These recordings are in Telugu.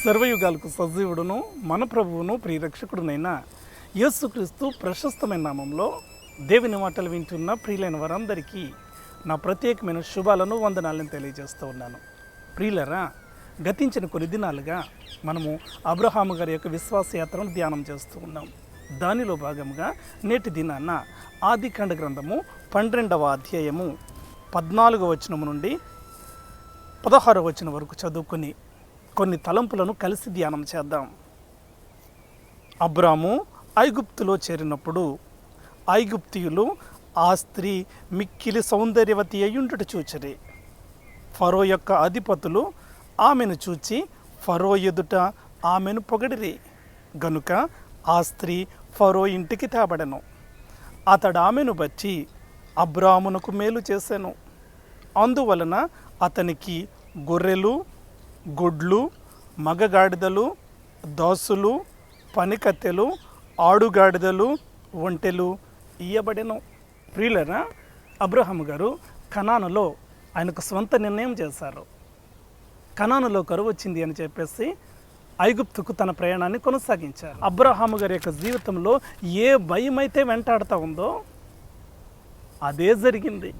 సర్వయుగాలకు సజీవుడును మన ప్రభువును ప్రియరక్షకుడునైన యేసుక్రీస్తు ప్రశస్తమైన నామంలో దేవుని మాటలు వింటున్న ప్రియులైన వారందరికీ నా ప్రత్యేకమైన శుభాలను వందనాలను తెలియజేస్తూ ఉన్నాను. ప్రియులరా, గతించిన కొన్ని దినాలుగా మనము అబ్రహాము గారి యొక్క విశ్వాస యాత్రను ధ్యానం చేస్తూ ఉన్నాం. దానిలో భాగంగా నేటి దినాన ఆదికాండ గ్రంథము 12వ అధ్యాయము 14వ వచనము నుండి 16వ వచనం వరకు చదువుకొని కొన్ని తలంపులను కలిసి ధ్యానం చేద్దాం. అబ్రాము ఐగుప్తులో చేరినప్పుడు ఐగుప్తీయులు ఆ స్త్రీ మిక్కిలి సౌందర్యవతి అయ్యుండుట చూచరి. ఫరో యొక్క అధిపతులు ఆమెను చూచి ఫరో ఎదుట ఆమెను పొగడిరి. గనుక ఆ స్త్రీ ఫరో ఇంటికి తేబడెను. అతడు ఆమెను బట్టి అబ్రామునకు మేలు చేసెను. అందువలన అతనికి గొర్రెలు, గొడ్లు, మగగాడిదలు, దాసులు, పనికత్తెలు, ఆడుగాడిదలు, ఒంటెలు ఇయ్యబడెను. ప్రియులరా, అబ్రహాము గారు కనానులో ఆయనకు స్వంత నిర్ణయం చేశారు. కనానులో కరువు వచ్చింది అని చెప్పేసి ఐగుప్తుకు తన ప్రయాణాన్ని కొనసాగించారు. అబ్రహాము గారి యొక్క జీవితంలో ఏ భయం అయితే వెంటాడుతూ ఉందో అదే జరిగింది.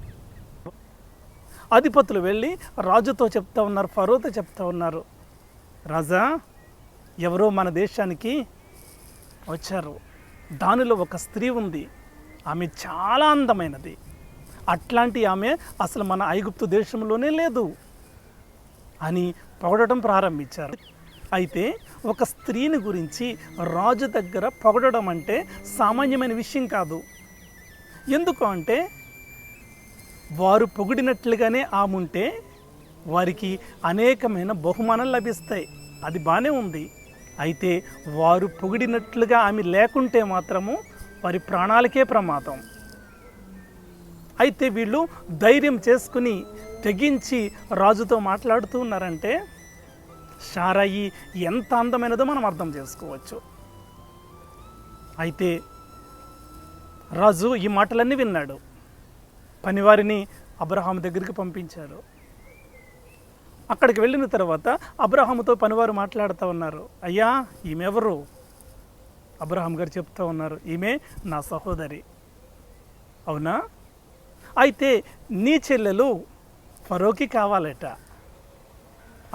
అధిపతులు వెళ్ళి రాజుతో చెప్తా ఉన్నారు, ఫరోతో చెప్తా ఉన్నారు, రాజా, ఎవరో మన దేశానికి వచ్చారు, దానిలో ఒక స్త్రీ ఉంది, ఆమె చాలా అందమైనది, అట్లాంటి ఆమె అసలు మన ఐగుప్తు దేశంలోనే లేదు అని పొగడటం ప్రారంభించారు. అయితే ఒక స్త్రీని గురించి రాజు దగ్గర పొగడడం అంటే సామాన్యమైన విషయం కాదు. ఎందుకు అంటే వారు పొగిడినట్లుగానే ఆమె ఉంటే వారికి అనేకమైన బహుమానాలు లభిస్తాయి, అది బాగానే ఉంది. అయితే వారు పొగిడినట్లుగా ఆమె లేకుంటే మాత్రము వారి ప్రాణాలకే ప్రమాదం. అయితే వీళ్ళు ధైర్యం చేసుకుని తెగించి రాజుతో మాట్లాడుతూ ఉన్నారంటే షారాయి ఎంత అందమైనదో మనం అర్థం చేసుకోవచ్చు. అయితే రాజు ఈ మాటలన్నీ విన్నాడు. పనివారిని అబ్రహాము దగ్గరికి పంపించారు. అక్కడికి వెళ్ళిన తర్వాత అబ్రహాముతో పనివారు మాట్లాడుతూ ఉన్నారు, అయ్యా, ఈమె ఎవరు? అబ్రహాం గారు చెప్తూ ఉన్నారు, ఈమె నా సహోదరి. అవునా? అయితే నీ చెల్లెలు ఫరోకి కావాలట.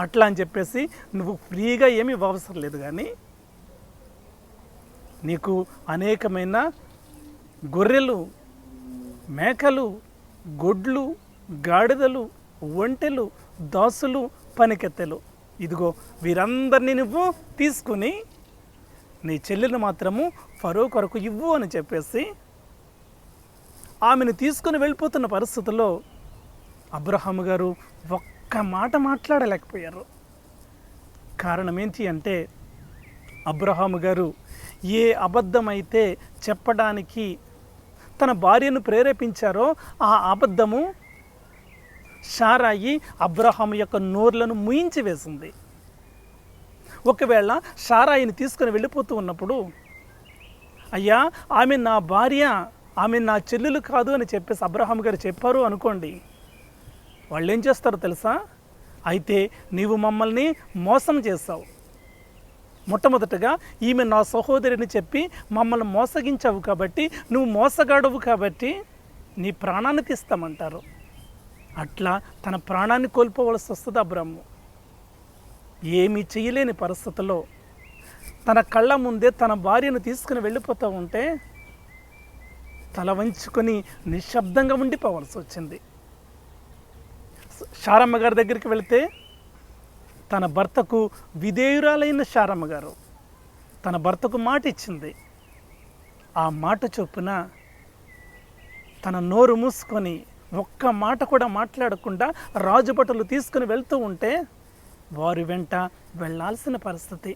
అట్లా అని చెప్పేసి నువ్వు ఫ్రీగా ఏమీ అవసరం లేదు, కానీ నీకు అనేకమైన గొర్రెలు, మేకలు, గొడ్లు, గాడిదలు, ఒంటెలు, దాసులు, పనికెత్తెలు, ఇదిగో వీరందరినీ నువ్వు తీసుకుని నీ చెల్లెలు మాత్రము ఫరో కొరకు ఇవ్వు అని చెప్పేసి ఆమెను తీసుకుని వెళ్ళిపోతున్న పరిస్థితుల్లో అబ్రహాము గారు ఒక్క మాట మాట్లాడలేకపోయారు. కారణం ఏంటి అంటే అబ్రహాము గారు ఏ అబద్ధమైతే చెప్పడానికి తన భార్యను ప్రేరేపించారో ఆ అబద్ధము షారాయి అబ్రహాము యొక్క నోర్లను ముయించి వేసింది. ఒకవేళ షారాయిని తీసుకుని వెళ్ళిపోతూ ఉన్నప్పుడు, అయ్యా, ఆమె నా భార్య, ఆమె నా చెల్లెలు కాదు అని చెప్పేసి అబ్రహాము గారు చెప్పారు అనుకోండి, వాళ్ళు ఏం చేస్తారో తెలుసా? అయితే నీవు మమ్మల్ని మోసం చేశావు, మొట్టమొదటగా ఈమె నా సహోదరిని చెప్పి మమ్మల్ని మోసగించావు కాబట్టి, నువ్వు మోసగాడవు కాబట్టి నీ ప్రాణాన్ని తీస్తామంటారు. అట్లా తన ప్రాణాన్ని కోల్పోవలసి వస్తుంది అబ్రాము. ఏమీ చేయలేని పరిస్థితుల్లో తన కళ్ళ ముందే తన భార్యను తీసుకుని వెళ్ళిపోతూ ఉంటే తల వంచుకొని నిశ్శబ్దంగా ఉండిపోవాల్సి వచ్చింది. శారమ్మ గారి దగ్గరికి వెళితే తన భర్తకు విధేయురాలైన శారమ్మ గారు తన భర్తకు మాట ఇచ్చింది. ఆ మాట చొప్పున తన నోరు మూసుకొని ఒక్క మాట కూడా మాట్లాడకుండా రాజుభటులు తీసుకుని వెళ్తూ ఉంటే వారి వెంట వెళ్ళాల్సిన పరిస్థితి.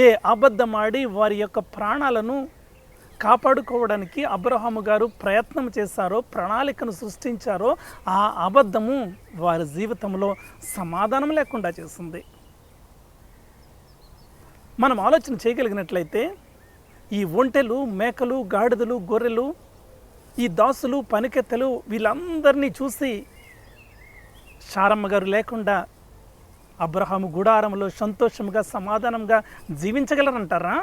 ఏ అబద్ధమాడి వారి యొక్క ప్రాణాలను కాపాడుకోవడానికి అబ్రహాము గారు ప్రయత్నం చేశారో, ప్రణాళికను సృష్టించారో, ఆ అబద్ధము వారి జీవితంలో సమాధానం లేకుండా చేసింది. మనం ఆలోచన చేయగలిగినట్లయితే ఈ ఒంటెలు, మేకలు, గాడిదలు, గొర్రెలు, ఈ దాసులు, పనికెత్తెలు వీళ్ళందరినీ చూసి శారమ్మ గారు లేకుండా అబ్రహాము గుడారంలో సంతోషంగా సమాధానంగా జీవించగలరంటారా?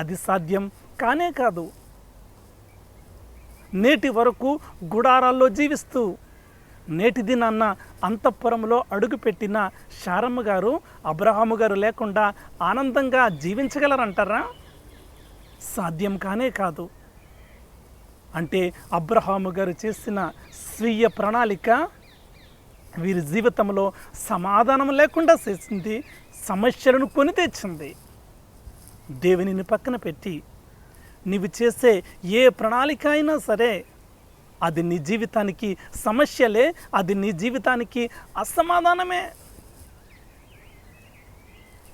అది సాధ్యం కానే కాదు. నేటి వరకు గుడారాల్లో జీవిస్తూ నేటి దినాన్న అంతఃపురంలో అడుగుపెట్టిన శారమ్మ గారు అబ్రహాము గారు లేకుండా ఆనందంగా జీవించగలరంటారా? సాధ్యం కానే కాదు. అంటే అబ్రహాము గారు చేసిన స్వీయ ప్రణాళిక వీరి జీవితంలో సమాధానం లేకుండా చేసింది, సమస్యలను కొని తెచ్చింది. దేవునిని పక్కన పెట్టి నీవు చేసే ఏ ప్రణాళిక అయినా సరే అది నీ జీవితానికి సమస్యలే, అది నీ జీవితానికి అసమాధానమే.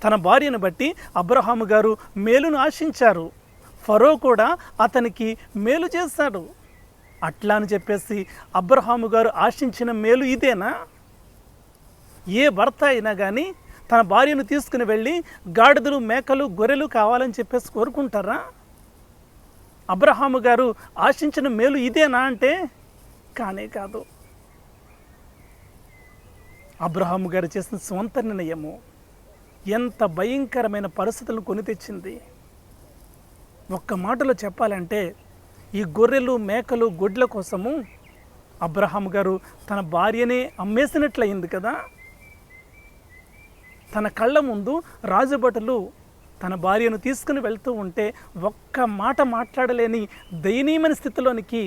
తన భార్యను బట్టి అబ్రహాము గారు మేలును ఆశించారు. ఫరో కూడా అతనికి మేలు చేశాడు. అట్లా అని చెప్పేసి అబ్రహాము గారు ఆశించిన మేలు ఇదేనా? ఏ భర్త అయినా కానీ తన భార్యను తీసుకుని వెళ్ళి గాడిదలు, మేకలు, గొర్రెలు కావాలని చెప్పేసి కోరుకుంటారా? అబ్రహాము గారు ఆశించిన మేలు ఇదేనా అంటే కానే కాదు. అబ్రహాము గారు చేసిన స్వంత నిర్ణయము ఎంత భయంకరమైన పరిస్థితులను కొని తెచ్చింది. ఒక్క మాటలో చెప్పాలంటే ఈ గొర్రెలు, మేకలు, గొడ్ల కోసము అబ్రహాము గారు తన భార్యనే అమ్మేసినట్లయింది కదా. తన కళ్ళ ముందు రాజభటులు తన భార్యను తీసుకుని వెళ్తూ ఉంటే ఒక్క మాట మాట్లాడలేని దయనీయమైన స్థితిలోనికి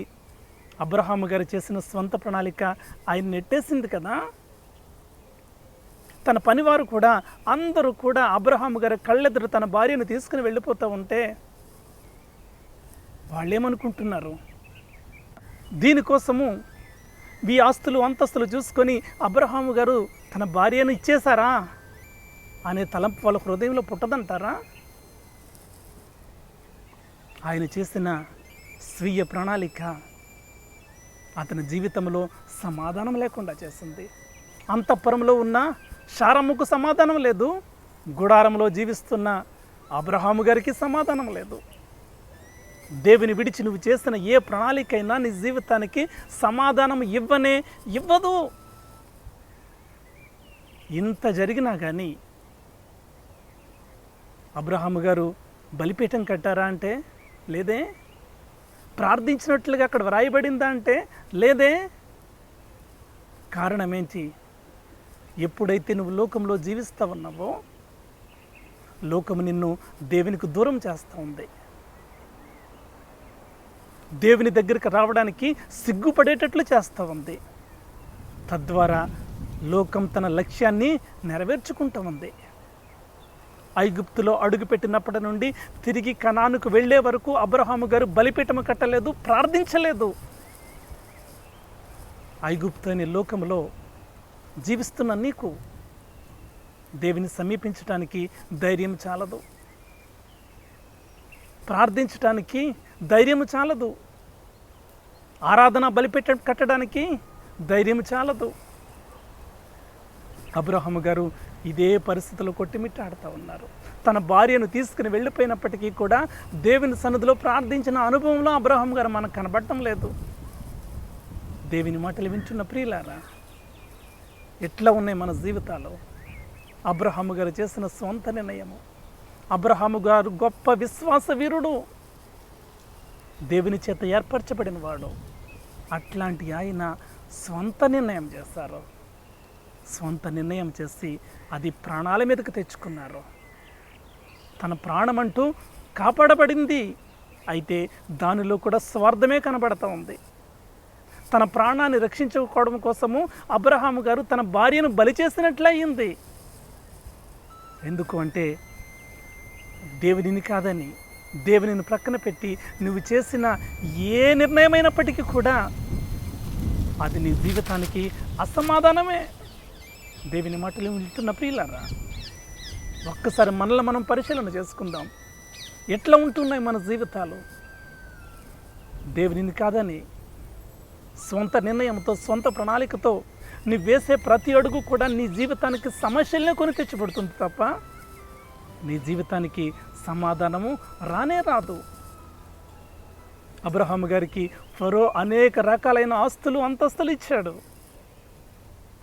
అబ్రహాము గారు చేసిన స్వంత ప్రణాళిక ఆయన నెట్టేసింది కదా. తన పనివారు కూడా అందరూ కూడా అబ్రహాము గారి కళ్ళెదురు తన భార్యను తీసుకుని వెళ్ళిపోతూ ఉంటే వాళ్ళేమనుకుంటున్నారు? దీనికోసము ఈ ఆస్తులు అంతస్తులు చూసుకొని అబ్రహాము గారు తన భార్యను ఇచ్చేశారా అనే తలంపు వాళ్ళ హృదయంలో పుట్టదంటారా? ఆయన చేసిన స్వీయ ప్రణాళిక అతని జీవితంలో సమాధానం లేకుండా చేసింది. అంతఃపురంలో ఉన్న శారమ్మకు సమాధానం లేదు, గుడారంలో జీవిస్తున్న అబ్రహాము గారికి సమాధానం లేదు. దేవుని విడిచి నువ్వు చేసిన ఏ ప్రణాళికైనా నీ జీవితానికి సమాధానం ఇవ్వదు. ఇంత జరిగినా కానీ అబ్రహాము గారు బలిపీఠం కట్టారా అంటే లేదే. ప్రార్థించినట్లుగా అక్కడ వ్రాయబడిందా అంటే లేదే. కారణం ఏంటి? ఎప్పుడైతే నువ్వు లోకంలో జీవిస్తూ ఉన్నావో లోకము నిన్ను దేవునికి దూరం చేస్తూ ఉంది. దేవుని దగ్గరికి రావడానికి సిగ్గుపడేటట్లు చేస్తూ ఉంది. తద్వారా లోకం తన లక్ష్యాన్ని నెరవేర్చుకుంటూ ఉంది. ఐగుప్తులో అడుగుపెట్టినప్పటి నుండి తిరిగి కనానుకు వెళ్ళే వరకు అబ్రహాము గారు బలిపీఠము కట్టలేదు, ప్రార్థించలేదు. ఐగుప్తు అనే లోకంలో జీవిస్తున్న నీకు దేవుని సమీపించడానికి ధైర్యం చాలదు, ప్రార్థించడానికి ధైర్యం చాలదు, ఆరాధన బలిపీఠం కట్టడానికి ధైర్యం చాలదు. అబ్రహాము గారు ఇదే పరిస్థితుల్లో కొట్టిమిట్టాడుతూ ఉన్నారు. తన భార్యను తీసుకుని వెళ్ళిపోయినప్పటికీ కూడా దేవుని సన్నిధిలో ప్రార్థించిన అనుభవంలో అబ్రహాము గారు మనకు కనబడటం లేదు. దేవుని మాటలు వింటున్న ప్రియులారా, ఎట్లా ఉన్నాయి మన జీవితాలు? అబ్రహాము గారు చేసిన సొంత నిర్ణయము. అబ్రహాము గారు గొప్ప విశ్వాస వీరుడు, దేవుని చేత ఏర్పరచబడిన వాడు. అట్లాంటి ఆయన స్వంత నిర్ణయం చేశారు. స్వంత నిర్ణయం చేసి అది ప్రాణాల మీదకి తెచ్చుకున్నారు. తన ప్రాణమంటూ కాపాడబడింది, అయితే దానిలో కూడా స్వార్థమే కనబడుతూ ఉంది. తన ప్రాణాన్ని రక్షించుకోవడం కోసము అబ్రహాము గారు తన భార్యను బలి చేసినట్లయింది. ఎందుకు అంటే దేవునిని కాదని, దేవునిని ప్రక్కన పెట్టి నువ్వు చేసిన ఏ నిర్ణయమైనప్పటికీ కూడా అది నీ జీవితానికి అసమాధానమే. దేవుని మాటలు వింటున్న ప్రియులారా, ఒక్కసారి మనల్ని మనం పరిశీలన చేసుకుందాం. ఎట్లా ఉంటున్నాయి మన జీవితాలు? దేవునిని కాదని సొంత నిర్ణయంతో, సొంత ప్రణాళికతో నీ వేసే ప్రతి అడుగు కూడా నీ జీవితానికి సమస్యలనే కొని తెచ్చిపెడుతుంది తప్ప నీ జీవితానికి సమాధానము రానే రాదు. అబ్రహాము గారికి ఫరో అనేక రకాలైన ఆస్తులు, అంతస్తులు ఇచ్చాడు.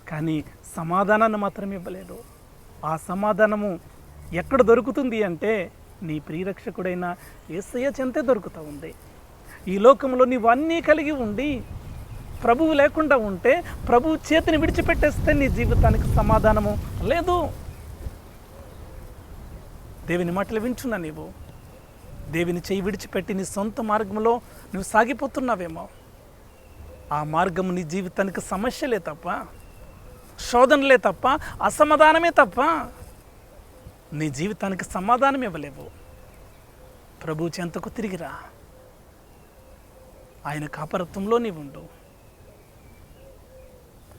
కానీ సమాధానాన్ని మాత్రం ఇవ్వలేదు. ఆ సమాధానము ఎక్కడ దొరుకుతుంది అంటే నీ ప్రియరక్షకుడైన యేసయ్య చెంతే దొరుకుతూ ఉంది. ఈ లోకంలో నీవు అన్నీ కలిగి ఉండి ప్రభువు లేకుండా ఉంటే, ప్రభువు చేతిని విడిచిపెట్టేస్తే నీ జీవితానికి సమాధానము లేదు. దేవుని మాటలు వింటున్నా నీవు దేవుని చేయి విడిచిపెట్టి నీ సొంత మార్గంలో నువ్వు సాగిపోతున్నావేమో. ఆ మార్గము నీ జీవితానికి సమస్యలే తప్ప, శోధనలే తప్ప, అసమాధానమే తప్ప నీ జీవితానికి సమాధానం ఇవ్వలేవు. ప్రభు చెంతకు తిరిగిరా, ఆయన కాపరత్వంలో నీవు ఉండు.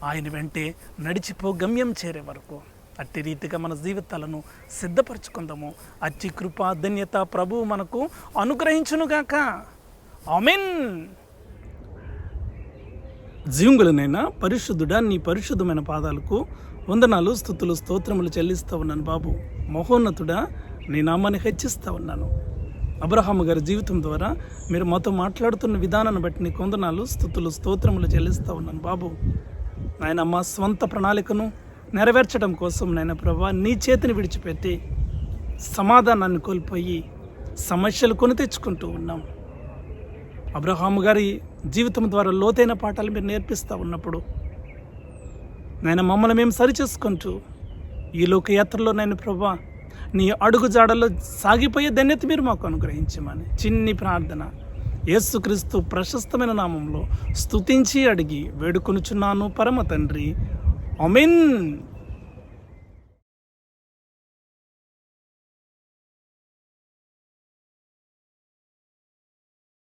ఆయన వెంటే నడిచిపో గమ్యం చేరే వరకు. అట్టి రీతిగా మన జీవితాలను సిద్ధపరచుకుందాము. అట్టి కృపా ధన్యత ప్రభువు మనకు అనుగ్రహించునుగాక. ఆమేన్. జీవంగులనైనా పరిశుద్ధుడా, నీ పరిశుద్ధమైన పాదాలకు వందనాలు, స్తుతులు, స్తోత్రములు చెల్లిస్తూ ఉన్నాను బాబు. మహోన్నతుడా, నీ నామాన్ని హెచ్చిస్తూ ఉన్నాను. అబ్రహాము గారి జీవితం ద్వారా మీరు మాతో మాట్లాడుతున్న విధానాన్ని బట్టి నీకు వందనాలు, స్తుతులు, స్తోత్రములు చెల్లిస్తూ ఉన్నాను బాబు. నాయన, మా స్వంత ప్రణాళికను నెరవేర్చడం కోసం నాయన ప్రభా నీ చేతిని విడిచిపెట్టి సమాధానాన్ని కోల్పోయి సమస్యలు కొని తెచ్చుకుంటూ ఉన్నాం. అబ్రహాము గారి జీవితం ద్వారా లోతైన పాఠాలు మీరు నేర్పిస్తూ ఉన్నప్పుడు నాయన మమ్మల్ని మేము సరిచేసుకుంటూ ఈ లోకయాత్రలో నాయన ప్రభా నీ అడుగు జాడల్లో సాగిపోయే ధన్యత మీరు మాకు అనుగ్రహించమని చిన్ని ప్రార్థన యేసుక్రీస్తు ప్రశస్తమైన నామంలో స్తుతించి అడిగి వేడుకొనుచున్నాను పరమ తండ్రి. ఆమేన్.